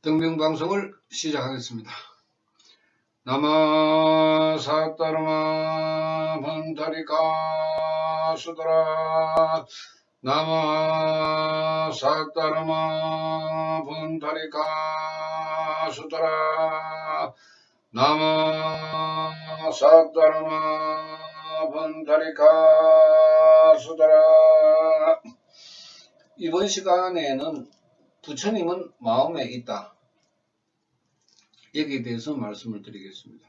등병방송을 시작하겠습니다. 나마 사따르마 번타리카 수더라. 나마 사따르마 번타리카 수더라. 나마 사따르마 번타리카 수더라. 이번 시간에는 부처님은 마음에 있다. 여기에 대해서 말씀을 드리겠습니다.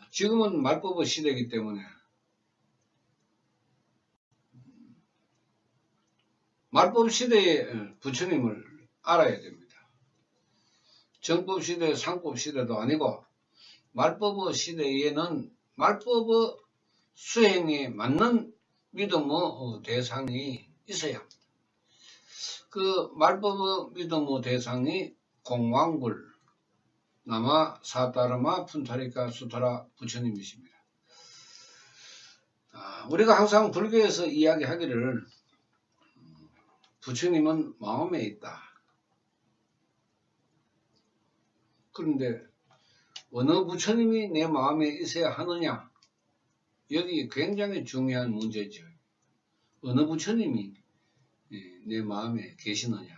지금은 말법의 시대이기 때문에 말법 시대에 부처님을 알아야 됩니다. 정법 시대, 상법 시대도 아니고 말법의 시대에는 말법의 수행에 맞는 믿음의 대상이 있어야 합니다. 그 말법의 믿음의 대상이 공왕불, 나마 사따르마 푼타리카 수타라 부처님이십니다. 우리가 항상 불교에서 이야기하기를 부처님은 마음에 있다. 그런데 어느 부처님이 내 마음에 있어야 하느냐? 여기 굉장히 중요한 문제죠. 어느 부처님이 내 마음에 계시느냐?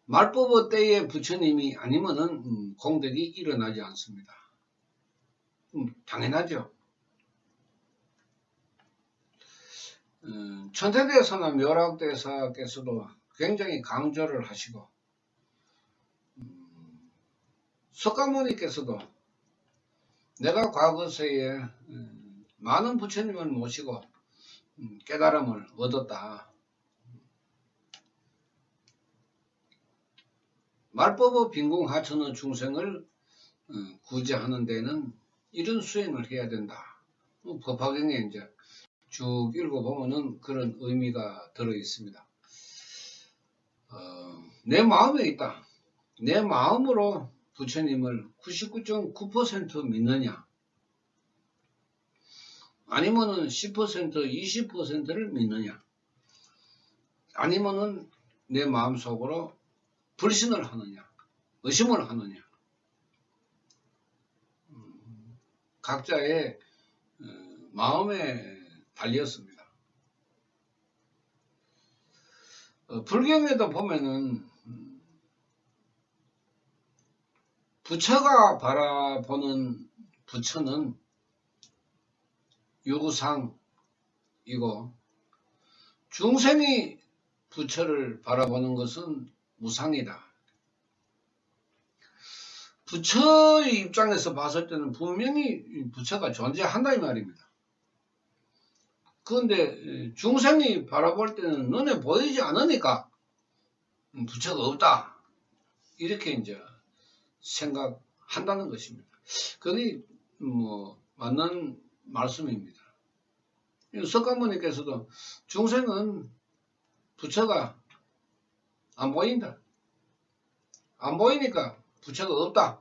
말법의 때의 부처님이 아니면은 공덕이 일어나지 않습니다. 당연하죠. 천태대사나 묘락대사께서도 굉장히 강조를 하시고 석가모니께서도 내가 과거세에 많은 부처님을 모시고 깨달음을 얻었다. 말법의 빈궁하천의 중생을 구제하는 데는 이런 수행을 해야 된다. 법화경에 이제 쭉 읽어보면은 그런 의미가 들어 있습니다. 내 마음에 있다. 내 마음으로 부처님을 99.9% 믿느냐? 아니면은 10%, 20%를 믿느냐? 아니면은 내 마음속으로 불신을 하느냐, 의심을 하느냐. 각자의 마음에 달렸습니다. 불경에도 보면은 부처가 바라보는 부처는 유상이고 중생이 부처를 바라보는 것은 무상이다. 부처의 입장에서 봤을 때는 분명히 부처가 존재한다 이 말입니다. 그런데 중생이 바라볼 때는 눈에 보이지 않으니까 부처가 없다. 이렇게 이제 생각한다는 것입니다. 그게 맞는 말씀입니다. 석가모니께서도 중생은 부처가 안 보인다. 안 보이니까 부처가 없다.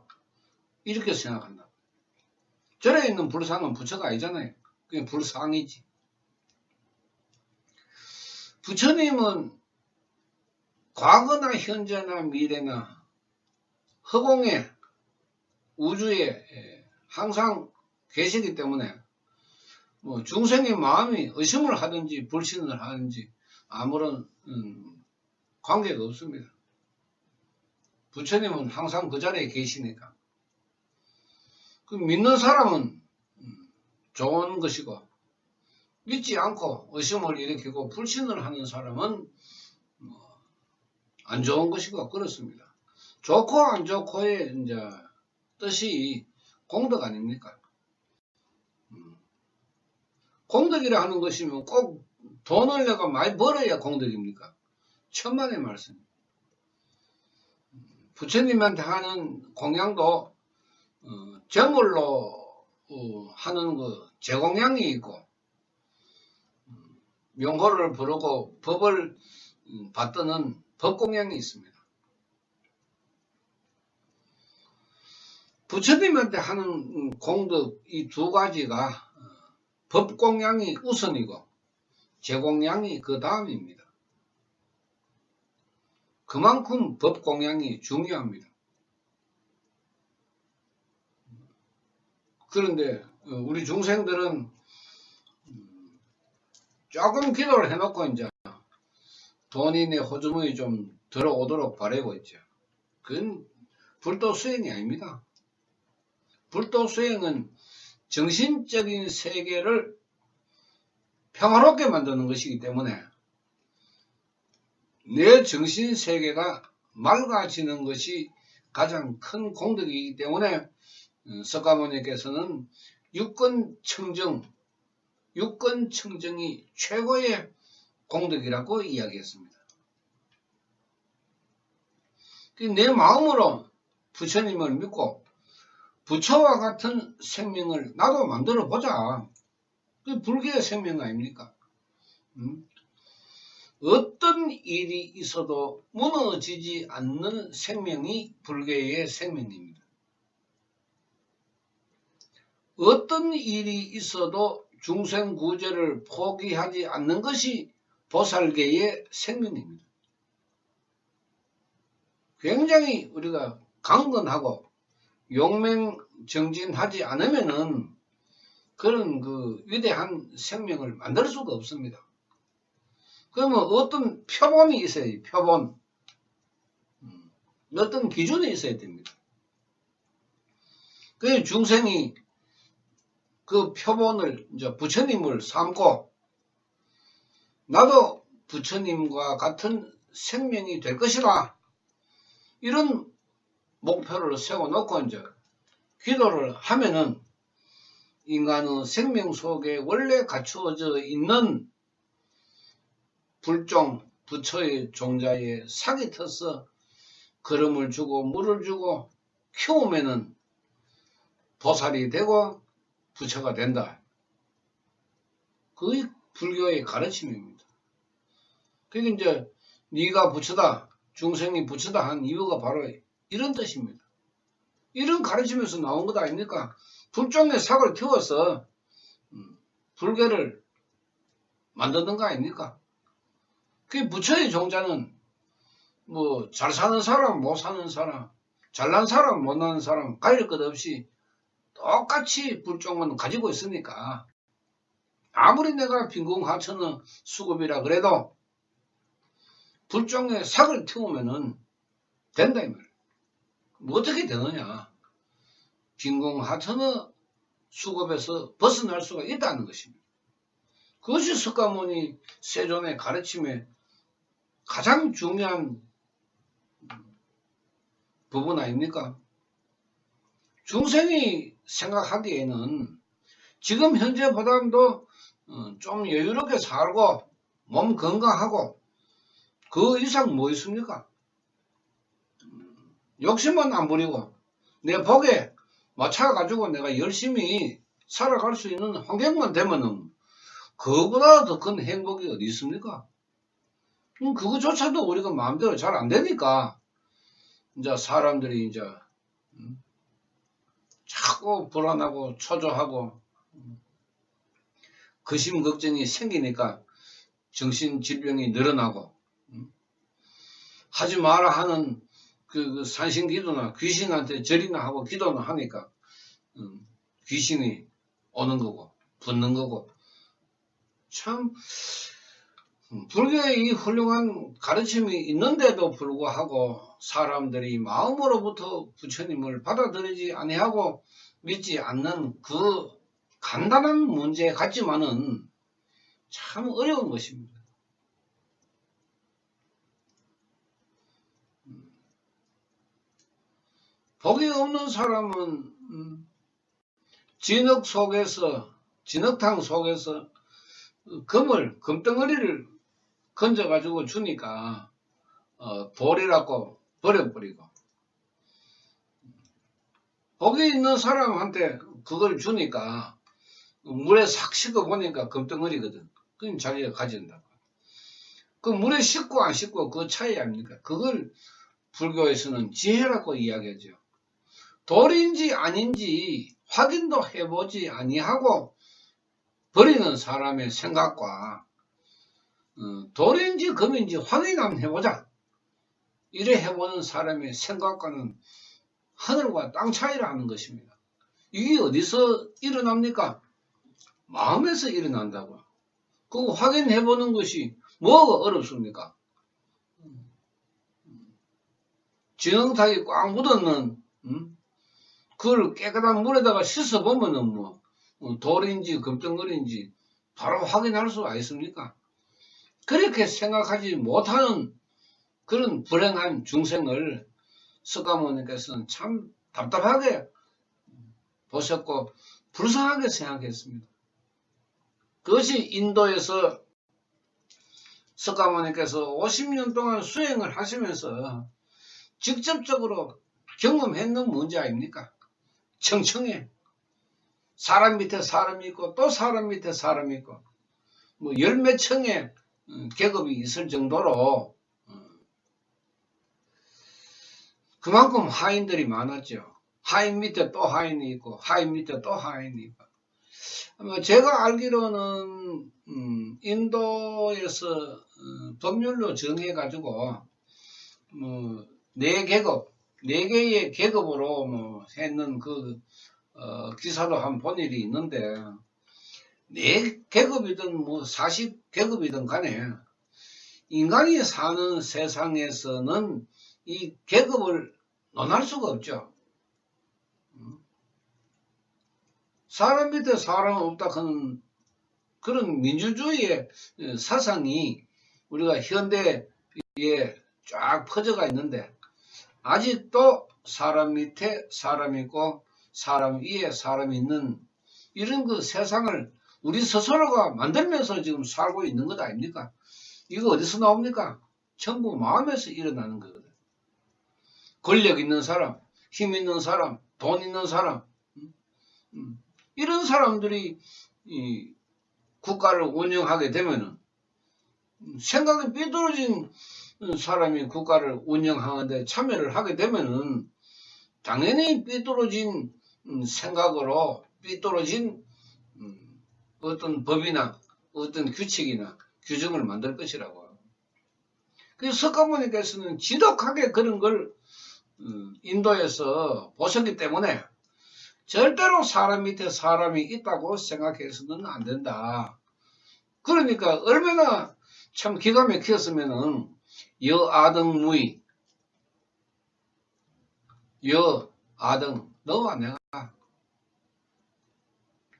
이렇게 생각한다. 절에 있는 불상은 부처가 아니잖아요. 그냥 불상이지. 부처님은 과거나 현재나 미래나 허공에 우주에 항상 계시기 때문에 중생의 마음이 의심을 하든지 불신을 하든지 아무런 관계가 없습니다. 부처님은 항상 그 자리에 계시니까. 그 믿는 사람은 좋은 것이고 믿지 않고 의심을 일으키고 불신을 하는 사람은 안 좋은 것이고 그렇습니다. 좋고 안 좋고의 이제 뜻이 공덕 아닙니까? 공덕이라 하는 것이면 꼭 돈을 내가 많이 벌어야 공덕입니까? 천만의 말씀. 부처님한테 하는 공양도 제물로 하는 그 제공양이 있고 명호를 부르고 법을 받드는 법공양이 있습니다. 부처님한테 하는 공덕 이 두 가지가 법공양이 우선이고 제공양이 그 다음입니다. 그만큼 법 공양이 중요합니다. 그런데 우리 중생들은 조금 기도를 해놓고 이제 돈이 내 호주머니 좀 들어오도록 바라고 있죠. 그건 불도 수행이 아닙니다. 불도 수행은 정신적인 세계를 평화롭게 만드는 것이기 때문에 내 정신 세계가 맑아지는 것이 가장 큰 공덕이기 때문에 석가모니께서는 육건청정이 최고의 공덕이라고 이야기했습니다. 내 마음으로 부처님을 믿고 부처와 같은 생명을 나도 만들어 보자. 그 불교의 생명 아닙니까? 어떤 일이 있어도 무너지지 않는 생명이 불교의 생명입니다. 어떤 일이 있어도 중생구제를 포기하지 않는 것이 보살계의 생명입니다. 굉장히 우리가 강건하고 용맹정진하지 않으면은 그런 그 위대한 생명을 만들 수가 없습니다. 그러면 어떤 표본이 있어야 돼요. 표본. 어떤 기준이 있어야 됩니다. 그 중생이 그 표본을 이제 부처님을 삼고 나도 부처님과 같은 생명이 될 것이다. 이런 목표를 세워놓고 이제 기도를 하면은 인간의 생명 속에 원래 갖추어져 있는 불종, 부처의 종자에 sak이 터서 걸음을 주고 물을 주고 키우면은 보살이 되고 부처가 된다. 그게 불교의 가르침입니다. 그게 이제 네가 부처다, 중생이 부처다 한 이유가 바로 이런 뜻입니다. 이런 가르침에서 나온 것 아닙니까? 불종의 sak을 키워서 불교를 만드는 거 아닙니까? 그 부처의 종자는 뭐 잘 사는 사람, 못 사는 사람, 잘난 사람, 못난 사람 가릴 것 없이 똑같이 불종은 가지고 있으니까 아무리 내가 빈궁하천의 수급이라 그래도 불종의 sak을 키우면은 된다 이 말이에요. 뭐 어떻게 되느냐? 빈궁하천의 수급에서 벗어날 수가 있다는 것입니다. 그것이 석가모니 세존의 가르침의 가장 중요한 부분 아닙니까? 중생이 생각하기에는 지금 현재보다도 좀 여유롭게 살고 몸 건강하고 그 이상 뭐 있습니까? 욕심은 안 부리고 내 복에 맞춰가지고 내가 열심히 살아갈 수 있는 환경만 되면은 그거보다 더 큰 행복이 어디 있습니까? 그거조차도 우리가 마음대로 잘 안 되니까 이제 사람들이 이제 자꾸 불안하고 초조하고 근심 걱정이 생기니까 정신질병이 늘어나고 하지 마라 하는 그 산신기도나 귀신한테 절이나 하고 기도나 하니까 귀신이 오는 거고 붙는 거고 참 불교의 이 훌륭한 가르침이 있는데도 불구하고 사람들이 마음으로부터 부처님을 받아들이지 아니하고 믿지 않는 그 간단한 문제 같지만은 참 어려운 것입니다. 복이 없는 사람은 진흙탕 속에서 금덩어리를 건져가지고 주니까 돌이라고 버려버리고 복이 있는 사람한테 그걸 주니까 물에 싹 씻어 보니까 금덩어리거든. 그럼 자기가 가진다고. 그 물에 씻고 안 씻고 그 차이 아닙니까? 그걸 불교에서는 지혜라고 이야기하죠. 돌인지 아닌지 확인도 해보지 아니하고 버리는 사람의 생각과 돌인지 금인지 확인 한번 해보자. 이래 해보는 사람의 생각과는 하늘과 땅 차이를 하는 것입니다. 이게 어디서 일어납니까? 마음에서 일어난다고. 그거 확인해보는 것이 뭐가 어렵습니까? 지렁탁이 꽉 묻었는 그걸 깨끗한 물에다가 씻어보면은 뭐 돌인지 금덩어리인지 바로 확인할 수가 있습니까? 그렇게 생각하지 못하는 그런 불행한 중생을 석가모니께서는 참 답답하게 보셨고 불쌍하게 생각했습니다. 그것이 인도에서 석가모니께서 50년 동안 수행을 하시면서 직접적으로 경험했는 문제 아닙니까? 청청해. 사람 밑에 사람이 있고 또 사람 밑에 사람이 있고 뭐 열몇 층의 계급이 있을 정도로 그만큼 하인들이 많았죠. 하인 밑에 또 하인이 있고 하인 밑에 또 하인이 있고 제가 알기로는 인도에서 법률로 정해가지고 뭐 네 개의 계급으로 뭐 했는 그 기사도 한 본 일이 있는데 네 계급이든 뭐 40계급이든 간에 인간이 사는 세상에서는 이 계급을 논할 수가 없죠. 사람 밑에 사람 없다 하는 그런 민주주의의 사상이 우리가 현대에 쫙 퍼져가 있는데 아직도 사람 밑에 사람이 있고 사람 위에 사람이 있는 이런 그 세상을 우리 스스로가 만들면서 지금 살고 있는 것 아닙니까? 이거 어디서 나옵니까? 전부 마음에서 일어나는 거거든. 권력 있는 사람, 힘 있는 사람, 돈 있는 사람 이런 사람들이 이 국가를 운영하게 되면은 생각이 삐뚤어진 사람이 국가를 운영하는데 참여를 하게 되면은 당연히 삐뚤어진 생각으로 삐뚤어진 어떤 법이나 어떤 규칙이나 규정을 만들 것이라고. 그래서 석가모니께서는 지독하게 그런 걸 인도에서 보셨기 때문에 절대로 사람 밑에 사람이 있다고 생각해서는 안 된다. 그러니까 얼마나 참 기가 막혔으면은 여아등무의 여아등 너와 내가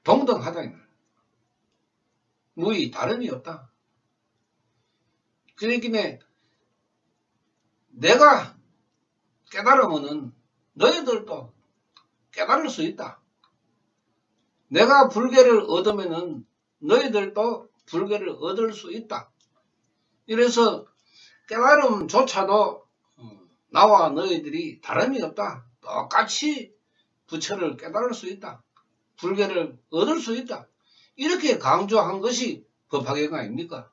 동등하다 이 말. 무의 다름이 없다. 그러기에 내가 깨달으면은 너희들도 깨달을 수 있다. 내가 불계를 얻으면은 너희들도 불계를 얻을 수 있다. 이래서 깨달음조차도 나와 너희들이 다름이 없다. 똑같이 부처를 깨달을 수 있다. 불계를 얻을 수 있다. 이렇게 강조한 것이 법화계가 아닙니까?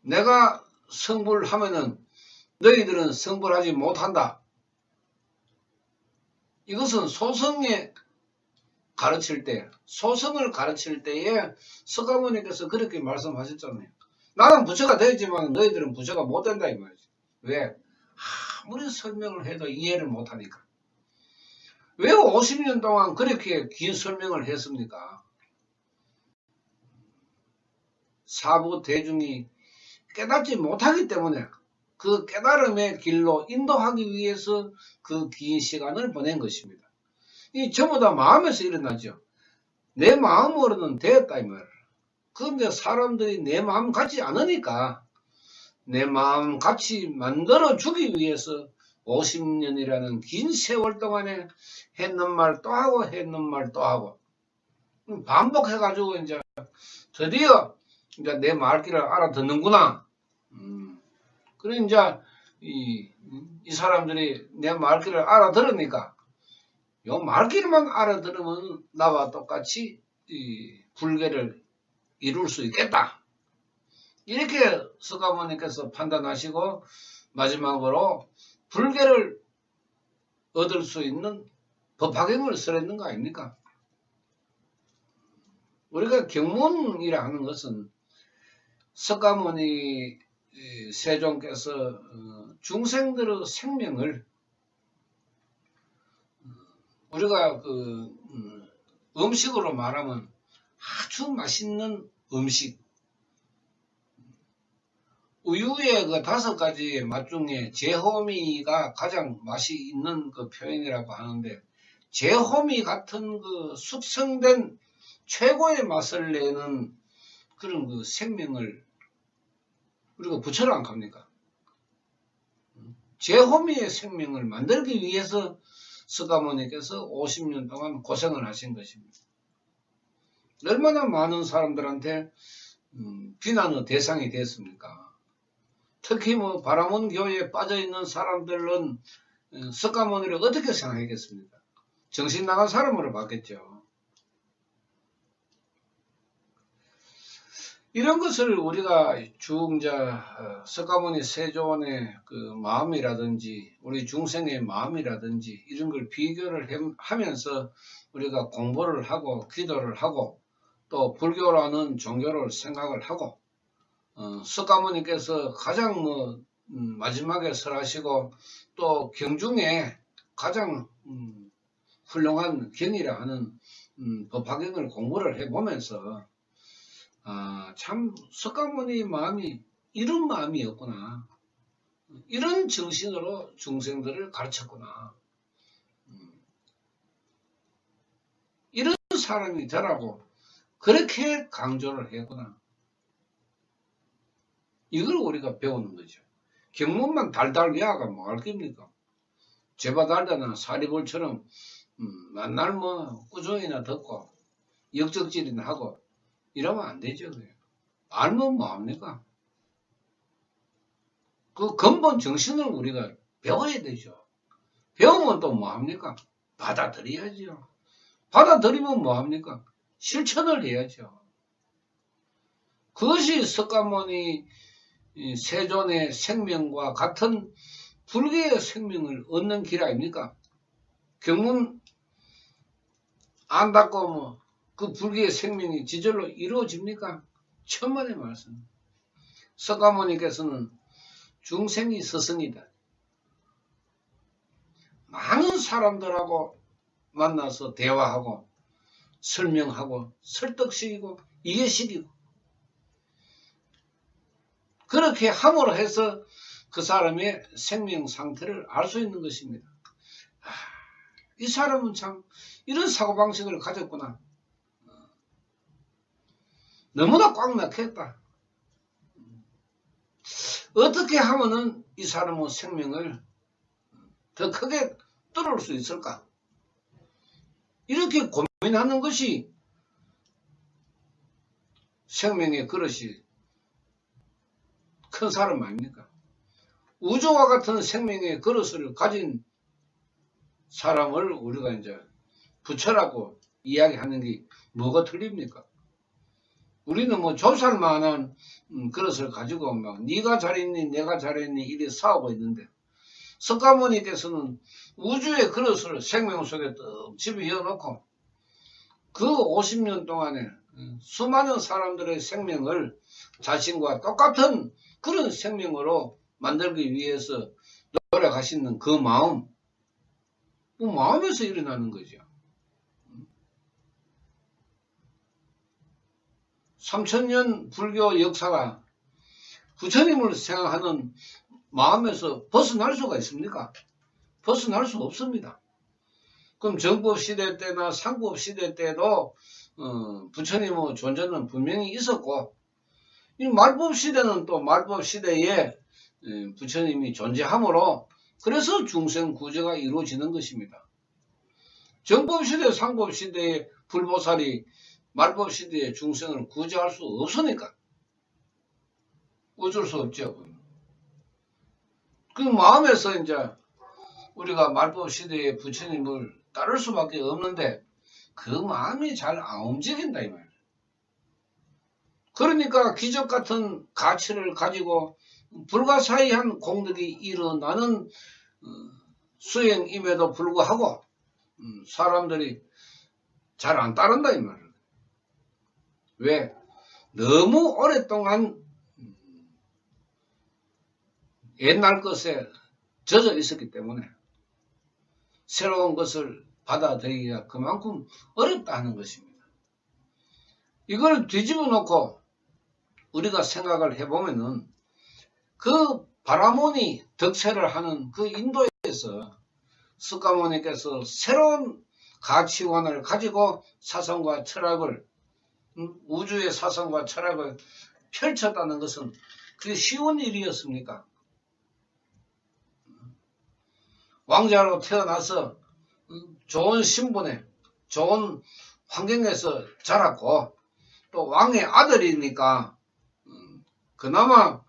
내가 성불을 하면은 너희들은 성불하지 못한다. 이것은 소성에 가르칠 때, 소성을 가르칠 때에 석가모니께서 그렇게 말씀하셨잖아요. 나는 부처가 되지만 너희들은 부처가 못 된다 이 말이지. 왜? 아무리 설명을 해도 이해를 못하니까. 왜 50년 동안 그렇게 긴 설명을 했습니까? 사부 대중이 깨닫지 못하기 때문에 그 깨달음의 길로 인도하기 위해서 그 긴 시간을 보낸 것입니다. 이 전부 다 마음에서 일어나죠. 내 마음으로는 되었다 이 말. 그런데 사람들이 내 마음 같지 않으니까 내 마음 같이 만들어 주기 위해서 50년이라는 긴 세월 동안에 했는 말 또 하고 했는 말 또 하고 반복해가지고 이제 드디어 이제 내 말귀를 알아듣는구나. 그래 이제 이 사람들이 내 말귀를 알아들으니까 요 말귀만 알아들으면 나와 똑같이 이 불계를 이룰 수 있겠다. 이렇게 석가모니께서 판단하시고 마지막으로 불계를 얻을 수 있는 법화경을 쓰랬는 거 아닙니까? 우리가 경문이라 하는 것은 석가모니 세종께서 중생들의 생명을 우리가 음식으로 말하면 아주 맛있는 음식, 우유의 그 5가지 맛 중에 제호미가 가장 맛이 있는 그 표현이라고 하는데, 제호미 같은 그 숙성된 최고의 맛을 내는 그런 그 생명을 우리가 부처라 안 합니까? 제호미의 생명을 만들기 위해서 석가모니께서 50년 동안 고생을 하신 것입니다. 얼마나 많은 사람들한테 비난의 대상이 됐습니까? 특히 뭐 바라몬 교회에 빠져있는 사람들은 석가모니를 어떻게 생각하겠습니까? 정신 나간 사람으로 봤겠죠. 이런 것을 우리가 쭉 이제 석가모니 세존의 그 마음이라든지 우리 중생의 마음이라든지 이런 걸 비교를 하면서 우리가 공부를 하고 기도를 하고 또 불교라는 종교를 생각을 하고 석가모니께서 가장 마지막에 설하시고 또 경중에 가장 훌륭한 경이라 하는 법화경을 공부를 해보면서 참 석가모니 마음이 이런 마음이었구나, 이런 정신으로 중생들을 가르쳤구나, 이런 사람이 되라고 그렇게 강조를 했구나, 이걸 우리가 배우는 거죠. 경문만 달달 외워가 뭐 할 겁니까? 제바 달다나 사리볼처럼 맨날 뭐 꾸중이나 듣고 역적질이나 하고 이러면 안 되죠. 알면 뭐합니까? 그 근본 정신을 우리가 배워야 되죠. 배우면 또 뭐합니까? 받아들여야죠. 받아들이면 뭐합니까? 실천을 해야죠. 그것이 석가모니 세존의 생명과 같은 불교의 생명을 얻는 길 아닙니까? 경문 안 닫고 뭐 그 불교의 생명이 지절로 이루어집니까? 천만의 말씀. 석가모니께서는 중생이 스승이다. 많은 사람들하고 만나서 대화하고 설명하고 설득시키고 이해시키고 그렇게 함으로 해서 그 사람의 생명 상태를 알 수 있는 것입니다. 이 사람은 참 이런 사고방식을 가졌구나. 너무나 꽉 막혔다. 어떻게 하면은 이 사람의 생명을 더 크게 뚫을 수 있을까? 이렇게 고민하는 것이 생명의 그릇이 큰 사람 아닙니까? 우주와 같은 생명의 그릇을 가진 사람을 우리가 이제 부처라고 이야기하는 게 뭐가 틀립니까? 우리는 뭐 좁쌀만한 그릇을 가지고 막 네가 잘했니 내가 잘했니 이래 싸우고 있는데, 석가모니께서는 우주의 그릇을 생명 속에 떡 집어넣고 그 50년 동안에 수많은 사람들의 생명을 자신과 똑같은 그런 생명으로 만들기 위해서 노력하시는 그 마음, 그 마음에서 일어나는 거죠. 3000년 불교 역사가 부처님을 생각하는 마음에서 벗어날 수가 있습니까? 벗어날 수 없습니다. 그럼 정법시대 때나 상법시대 때도 부처님의 존재는 분명히 있었고, 이 말법시대는 또 말법시대에 부처님이 존재하므로 그래서 중생구제가 이루어지는 것입니다. 정법시대 상법시대의 불보살이 말법시대의 중생을 구제할 수 없으니까 어쩔 수 없죠. 그 마음에서 이제 우리가 말법시대의 부처님을 따를 수밖에 없는데 그 마음이 잘 안 움직인다 이 말이에요. 그러니까 기적 같은 가치를 가지고 불가사의한 공덕이 일어나는 수행임에도 불구하고 사람들이 잘 안 따른다 이 말이에요. 왜? 너무 오랫동안 옛날 것에 젖어 있었기 때문에 새로운 것을 받아들이기가 그만큼 어렵다는 것입니다. 이걸 뒤집어 놓고 우리가 생각을 해보면은 그 바라모니 득세를 하는 그 인도에서 석가모니께서 새로운 가치관을 가지고 사상과 철학을 우주의 사상과 철학을 펼쳤다는 것은 그게 쉬운 일이었습니까? 왕자로 태어나서 좋은 신분에 좋은 환경에서 자랐고 또 왕의 아들이니까 그나마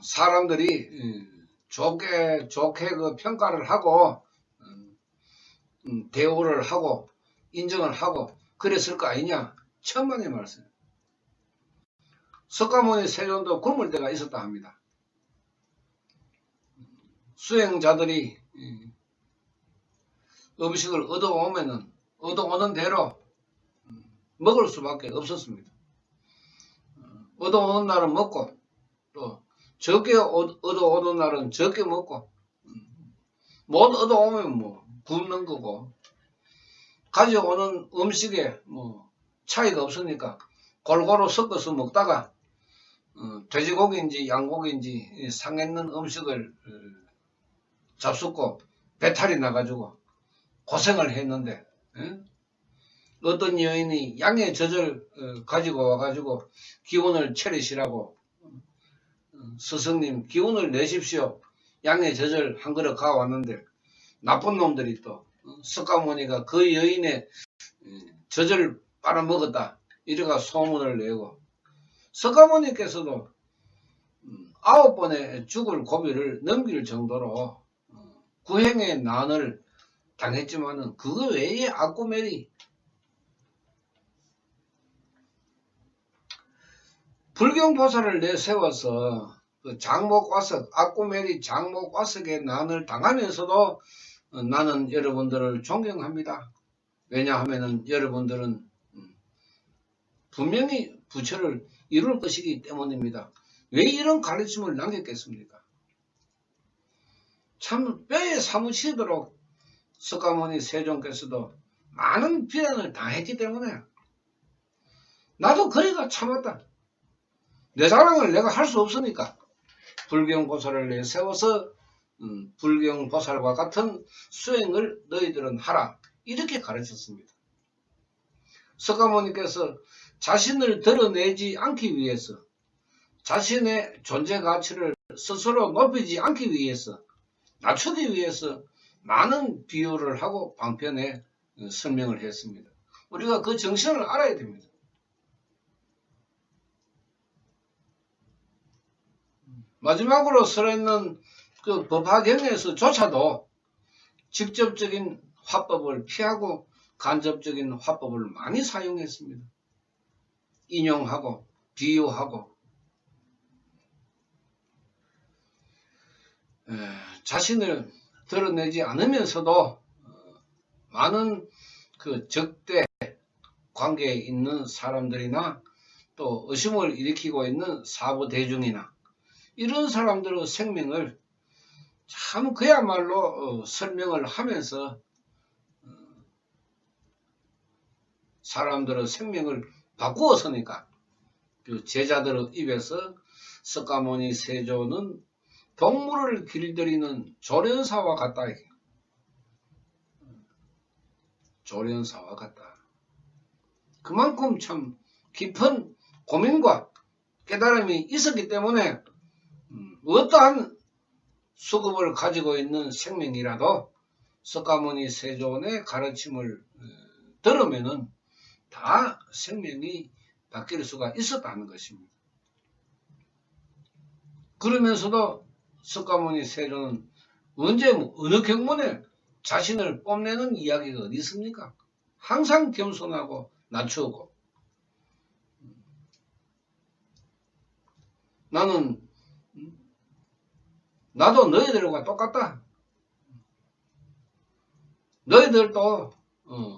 사람들이 좋게 그 평가를 하고 대우를 하고 인정을 하고 그랬을 거 아니냐. 천만의 말씀. 석가모니 세존도 굶을 때가 있었다 합니다. 수행자들이 음식을 얻어오는 대로 먹을 수밖에 없었습니다. 얻어오는 날은 먹고 또 적게 얻어오는 날은 적게 먹고 못 얻어오면 뭐 굶는 거고 가져오는 음식에 뭐 차이가 없으니까 골고루 섞어서 먹다가 돼지고기인지 양고기인지 상했는 음식을 잡숫고 배탈이 나가지고 고생을 했는데 어떤 여인이 양의 젖을 가지고 와가지고 기운을 차리시라고 스승님 기운을 내십시오. 양의 젖을 한 그릇 가왔는데 나쁜 놈들이 또 석가모니가 그 여인의 젖을 빨아먹었다 이래가 소문을 내고 석가모니께서도 9번의 죽을 고비를 넘길 정도로 구행의 난을 당했지만은 그거 외에 아꾸메리 불경보살을 내세워서 그 장목과석 아꾸메리 장목과석의 난을 당하면서도 나는 여러분들을 존경합니다. 왜냐하면은 여러분들은 분명히 부처를 이룰 것이기 때문입니다. 왜 이런 가르침을 남겼겠습니까? 참 뼈에 사무치도록 석가모니 세존께서도 많은 비난을 당했기 때문에 나도 그래가 참았다. 내 자랑을 내가 할 수 없으니까 불경보살을 내세워서 불경보살과 같은 수행을 너희들은 하라 이렇게 가르쳤습니다. 석가모니께서 자신을 드러내지 않기 위해서 자신의 존재 가치를 스스로 높이지 않기 위해서 낮추기 위해서 많은 비유를 하고 방편에 설명을 했습니다. 우리가 그 정신을 알아야 됩니다. 마지막으로 설했는 그 법화경에서조차도 직접적인 화법을 피하고 간접적인 화법을 많이 사용했습니다. 인용하고 비유하고 자신을 드러내지 않으면서도 많은 그 적대 관계에 있는 사람들이나 또 의심을 일으키고 있는 사부대중이나 이런 사람들의 생명을 참 그야말로 설명을 하면서 사람들의 생명을 바꾸었으니까 그 제자들의 입에서 석가모니 세존은 동물을 길들이는 조련사와 같다. 조련사와 같다. 그만큼 참 깊은 고민과 깨달음이 있었기 때문에 어떠한 수급을 가지고 있는 생명이라도 석가모니 세존의 가르침을 들으면은 다 생명이 바뀔 수가 있었다는 것입니다. 그러면서도 석가모니 세존은 언제 어느 경문에 자신을 뽐내는 이야기가 어디 있습니까? 항상 겸손하고 낮추고 나도 너희들과 똑같다. 너희들도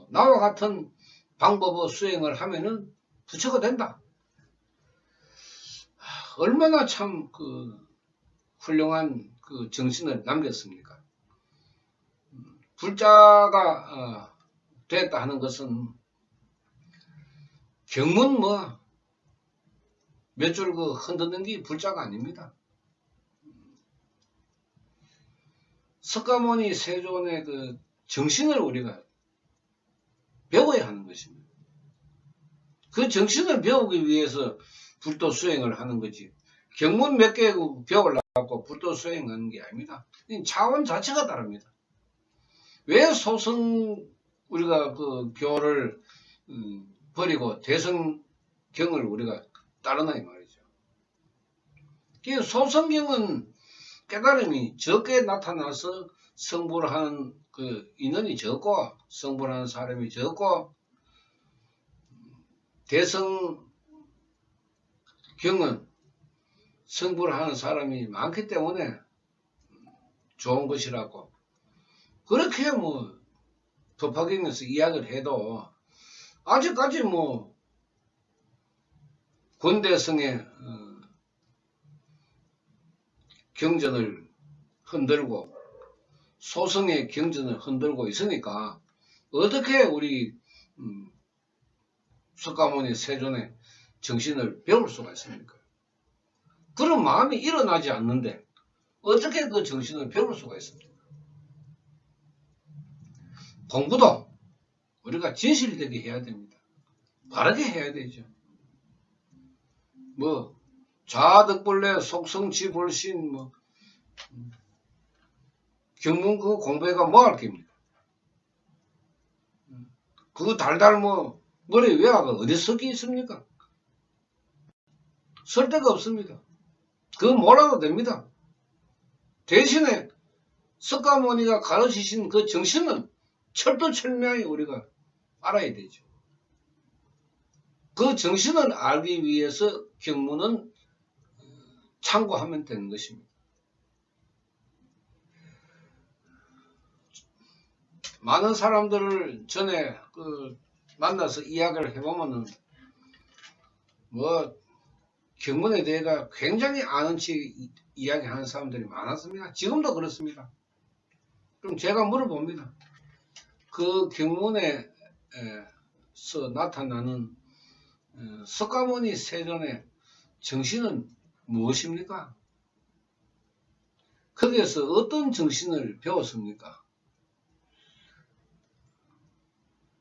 나와 같은 방법의 수행을 하면은 부처가 된다. 얼마나 참 훌륭한 그 정신을 남겼습니까? 불자가 됐다 하는 것은 경문 뭐 몇 줄 그 흔드는 게 불자가 아닙니다. 석가모니 세존의 그 정신을 우리가 배워야 하는 것입니다. 그 정신을 배우기 위해서 불도 수행을 하는 거지. 경문 몇 개 배우려고 불도 수행하는 게 아닙니다. 차원 자체가 다릅니다. 왜 소승 우리가 그 교를 버리고 대성경을 우리가 따르나 이 말이죠. 그 소승경은 깨달음이 적게 나타나서 성불을 하는 그 인원이 적고 성불하는 사람이 적고, 대성경은 성불을 하는 사람이 많기 때문에 좋은 것이라고 그렇게 뭐 법화경에서 이야기를 해도 아직까지 뭐 권대성의 경전을 흔들고 소성의 경전을 흔들고 있으니까 어떻게 우리 석가모니 세존의 정신을 배울 수가 있습니까? 그런 마음이 일어나지 않는데 어떻게 그 정신을 배울 수가 있습니까? 공부도 우리가 진실되게 해야 됩니다. 바르게 해야 되죠. 뭐 좌득불내 속성치불신 뭐 경문 그 공부해가 뭐 할 겁니까? 그 달달 뭐 머리 외화가 어디 섞여 있습니까? 쓸 데가 없습니다. 그거 몰라도 됩니다. 대신에 석가모니가 가르치신 그 정신은 철두철미하게 우리가 알아야 되죠. 그 정신을 알기 위해서 경문은 참고하면 되는 것입니다. 많은 사람들을 전에 만나서 이야기를 해보면은 뭐 경문에 대해서 굉장히 아는 체 이야기하는 사람들이 많았습니다. 지금도 그렇습니다. 그럼 제가 물어봅니다. 그 경문에서 나타나는 석가모니 세존의 정신은 무엇입니까? 거기에서 어떤 정신을 배웠습니까?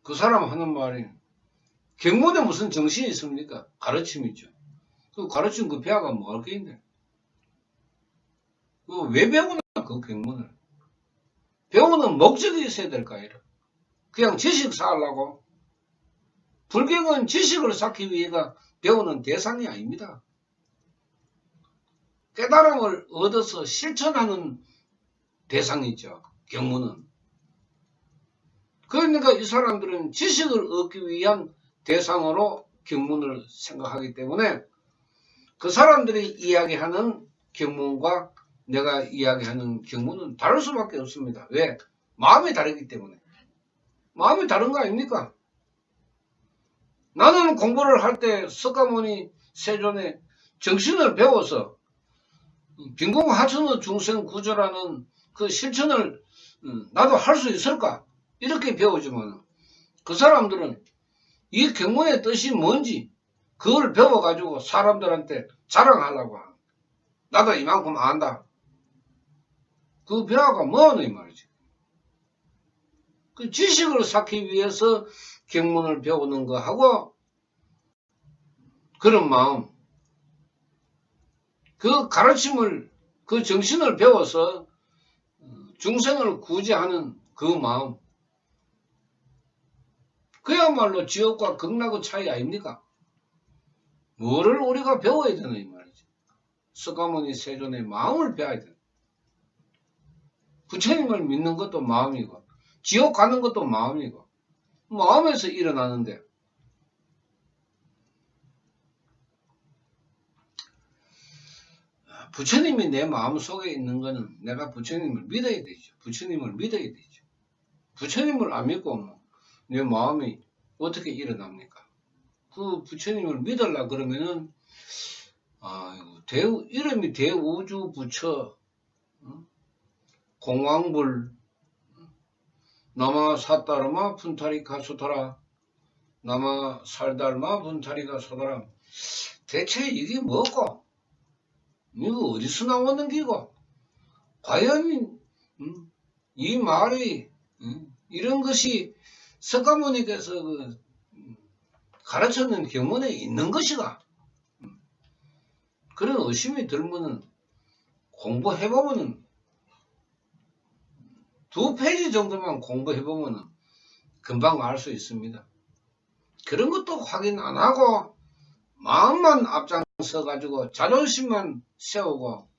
그 사람 하는 말이 경문에 무슨 정신이 있습니까? 가르침이죠. 그 가르침 그 배아가 뭐 할 게 있네. 왜 배우나 그 경문을. 배우는 목적이 있어야 될까 이래. 그냥 지식 쌓으려고. 불경은 지식을 쌓기 위해가 배우는 대상이 아닙니다. 깨달음을 얻어서 실천하는 대상이죠. 경문은. 그러니까 이 사람들은 지식을 얻기 위한 대상으로 경문을 생각하기 때문에 그 사람들이 이야기하는 경문과 내가 이야기하는 경문은 다를 수밖에 없습니다. 왜? 마음이 다르기 때문에. 마음이 다른 거 아닙니까? 나는 공부를 할 때 석가모니 세존의 정신을 배워서 빈공하천의 중생구조라는 그 실천을 나도 할 수 있을까? 이렇게 배우지만 그 사람들은 이 경문의 뜻이 뭔지 그걸 배워가지고 사람들한테 자랑하려고 하는. 나도 이만큼 안다. 그 배아가 뭐하노 이 말이지. 그 지식을 쌓기 위해서 경문을 배우는 거하고 그런 마음, 그 가르침을, 그 정신을 배워서 중생을 구제하는 그 마음, 그야말로 지옥과 극락의 차이 아닙니까? 뭐를 우리가 배워야 되나 이 말이지. 석가모니 세존의 마음을 배워야 돼. 부처님을 믿는 것도 마음이고 지옥 가는 것도 마음이고 마음에서 일어나는데 부처님이 내 마음속에 있는 거는 내가 부처님을 믿어야 되죠. 부처님을 믿어야 되죠. 부처님을 안 믿고 뭐 내 마음이 어떻게 일어납니까? 그 부처님을 믿으려 그러면은 아이고, 이름이 대우주부처, 공왕불, 나마 사따르마 분타리카 수타라, 나마 살달마 분타리카 소다라. 대체 이게 뭐고? 이거 어디서 나오는 기고? 과연 이 말이 이런 것이 석가모니께서 가르쳤는 경문에 있는 것이가? 그런 의심이 들면은 공부해보면은 2페이지 정도만 공부해보면은 금방 알 수 있습니다. 그런 것도 확인 안 하고 마음만 앞장서 가지고 자존심만 세우고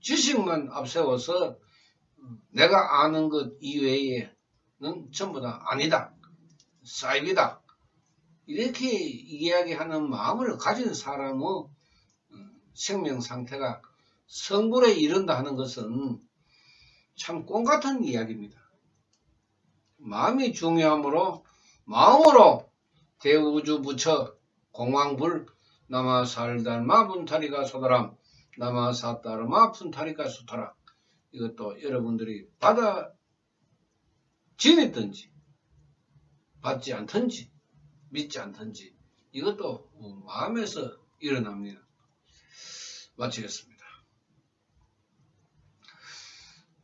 지식만 앞세워서 내가 아는 것 이외에는 전부 다 아니다, 사입이다, 이렇게 이야기하는 마음을 가진 사람의 생명 상태가 성불에 이른다 하는 것은 참 꿈 같은 이야기입니다. 마음이 중요하므로 마음으로 대우주 부처 공왕불 나마 살달마 분타리가 소다람 나마 사따르마 분타리가 수타라. 이것도 여러분들이 받아 지냈든지 받지 않든지 믿지 않든지 이것도 마음에서 일어납니다. 마치겠습니다.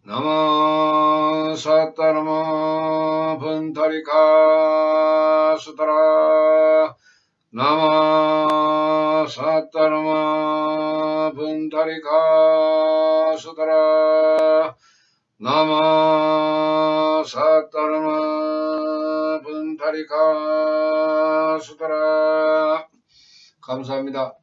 나마 사따르마 분타리카 수타라 나마 사따르마 분타리카 수타라 나마 사따르마 분타리카 수타라. 감사합니다.